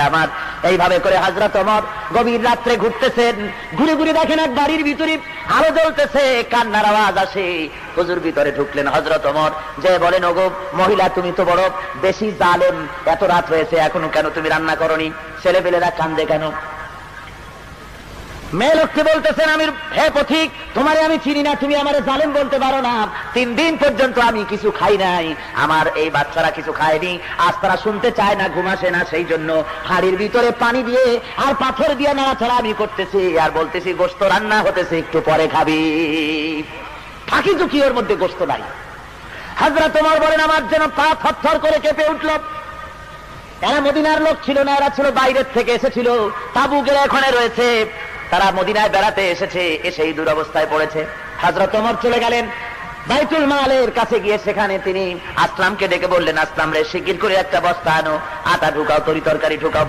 আমার এইভাবে করে হযরত ওমর গভীর রাত্রে ঘুরতেছেন, ঘুরে ঘুরে দেখেন এক বাড়ির ভিতরে আলো জ্বলতেছে, কান্নার আওয়াজ আসে। হুজুর ভিতরে ঢুকলেন হযরত ওমর, যে বলেন, ওগো মহিলা, তুমি তো বড় বেশি জালেম, এত রাত হয়েছে এখনো কেন তুমি রান্না করনি? ছেলেপেলেরা কান্দে কেন? মেয়ে লোককে বলতেছেন, আমির হে পথিক, তোমারে আমি চিনি না, তুমি আমারে জালেম বলতে পারো না। 3 দিন পর্যন্ত আমি কিছু খাই নাই, আমার এই বাচ্চারা কিছু খায়নি, আজ তারা শুনতে চায় না, ঘুম আসে না, সেই জন্য হাড়ির ভিতরে পানি দিয়ে আর পাথর দিয়ে নাড়াচাড়া আমি করতেছি আর বলতেছি গোশত রান্না হতেছে, একটু পরে খাবি। ফাঁকি ঝুঁকি ওর মধ্যে গোশত নাই। হযরত ওমর বলেন, আমার যেন পা থরথর করে কেঁপে উঠল। এরা মদিনার লোক ছিল না, এরা ছিল বাইরের থেকে এসেছিল, তাবু গেলে এখানে রয়েছে, তারা মদিনায় বেড়াতে এসেছে, এসেই দুরবস্থায় পড়েছে। হযরত ওমর চলে গেলেন বাইতুল মালের কাছে, গিয়ে সেখানে তিনি আসলামকে ডেকে বললেন, আসলাম রে, শিগগির করে একটা বস্তা আনো, আটা ঢুকাও, তরি তরকারি ঢুকাও।